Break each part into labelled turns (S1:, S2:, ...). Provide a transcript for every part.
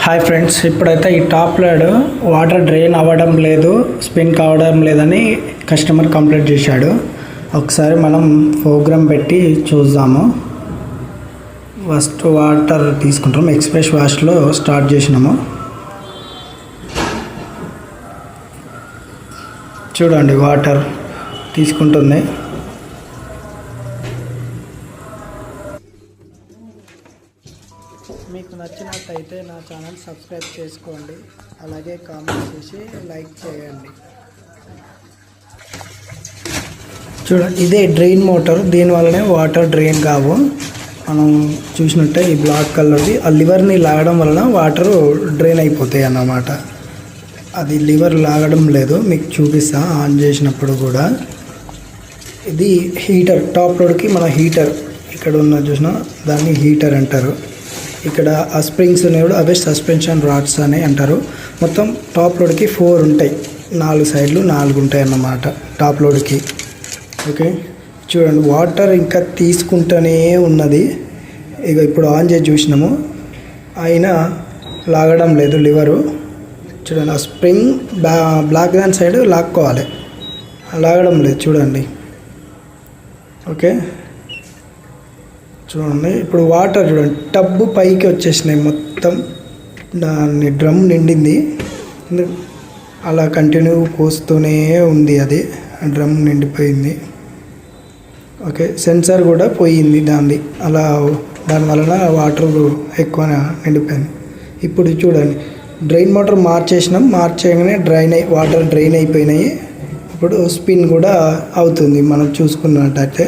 S1: Hi friends, ఇప్పుడైతే ఈ top load water drain అవ్వడం లేదు, స్పిన్ కావడం లేదని కస్టమర్ కంప్లైంట్ చేశాడు. ఒకసారి మనం ప్రోగ్రామ్ పెట్టి చూద్దాము. ఫస్ట్ వాటర్ తీసుకుంటాం. ఎక్స్ప్రెస్ వాష్లో స్టార్ట్ చేసినాము. చూడండి, వాటర్ తీసుకుంటుంది. మీకు నచ్చినట్టయితే నా ఛానల్ సబ్స్క్రైబ్ చేసుకోండి, అలాగే కామెంట్ చేసి లైక్ చేయండి. చూడండి, ఇదే డ్రైన్ మోటార్. దీనివల్లనే వాటర్ డ్రైన్ కావు. మనం చూసినట్టే ఈ బ్లాక్ కలర్ది ఆ లివర్ని లాగడం వలన వాటర్ డ్రైన్ అయిపోతాయి అన్నమాట. అది లివర్ లాగడం లేదు, మీకు చూపిస్తా ఆన్ చేసినప్పుడు కూడా. ఇది హీటర్, టాప్ లోడ్కి మన హీటర్ ఇక్కడ ఉన్న చూసినా దాన్ని హీటర్ అంటారు. ఇక్కడ ఆ స్ప్రింగ్స్ అనేవి అవే సస్పెన్షన్ రాడ్స్ అని అంటారు. మొత్తం టాప్ లోడ్కి 4 ఉంటాయి, 4 సైడ్లు 4 ఉంటాయి అన్నమాట టాప్ లోడ్కి. ఓకే, చూడండి వాటర్ ఇంకా తీసుకుంటూనే ఉన్నది. ఇక ఇప్పుడు ఆన్ చేసి చూసినాము, అయినా లాగడం లేదు లివరు. చూడండి, ఆ స్ప్రింగ్ బ్లాక్ దాని సైడ్ లాక్కోవాలి, లాగడం లేదు. చూడండి, ఓకే చూడండి. ఇప్పుడు వాటర్ చూడండి, టబ్బు పైకి వచ్చేసినాయి మొత్తం. దాన్ని డ్రమ్ నిండింది, అలా కంటిన్యూ పోస్తూనే ఉంది. అది డ్రమ్ నిండిపోయింది. ఓకే, సెన్సార్ కూడా పోయింది దాన్ని, అలా దానివలన వాటర్ ఎక్కువ నిండిపోయింది. ఇప్పుడు చూడండి, డ్రైన్ మోటార్ మార్చేసినాం, మార్చేయగానే వాటర్ డ్రైన్ అయిపోయినాయి. ఇప్పుడు స్పిన్ కూడా అవుతుంది. మనం చూసుకున్నట్టయితే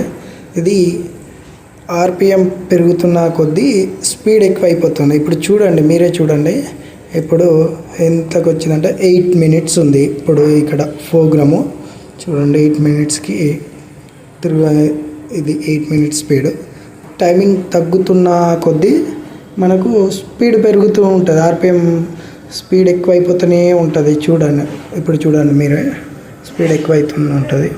S1: ఇది ఆర్పిఎం పెరుగుతున్న కొద్దీ స్పీడ్ ఎక్కువ అయిపోతుంది. ఇప్పుడు చూడండి, మీరే చూడండి. ఇప్పుడు ఎంతకు వచ్చిందంటే 8 minutes ఉంది. ఇప్పుడు ఇక్కడ ప్రోగ్రాము చూడండి, 8 minutesకి ఇది 8 minutes స్పీడ్. టైమింగ్ తగ్గుతున్న కొద్దీ మనకు స్పీడ్ పెరుగుతూ ఉంటుంది. ఆర్పిఎం స్పీడ్ ఎక్కువ అయిపోతూనే ఉంటుంది. చూడండి, ఇప్పుడు చూడండి మీరే, స్పీడ్ ఎక్కువ అవుతూనే ఉంటుంది.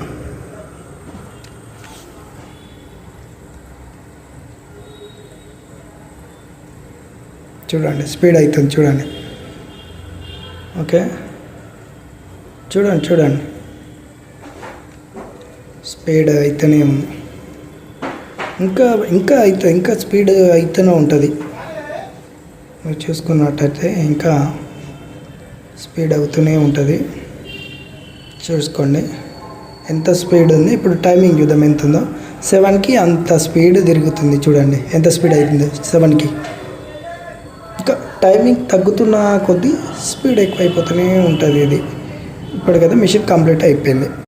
S1: చూడండి, స్పీడ్ అవుతుంది. చూడండి, ఓకే చూడండి స్పీడ్ అయితేనే ఉంది. ఇంకా స్పీడ్ అయితేనే ఉంటుంది. మీరు చూసుకున్నట్టయితే ఇంకా స్పీడ్ అవుతూనే ఉంటుంది. చూసుకోండి ఎంత స్పీడ్ ఉంది. ఇప్పుడు టైమింగ్ చూద్దాం ఎంత ఉందో. 7కి అంత స్పీడ్ తిరుగుతుంది. చూడండి ఎంత స్పీడ్ అవుతుంది 7కి. ఇంకా టైమింగ్ తగ్గుతున్న కొద్దీ స్పీడ్ ఎక్కువ అయిపోతూనే ఉంటుంది. ఇది ఇప్పటికైతే మిషన్ కంప్లీట్ అయిపోయింది.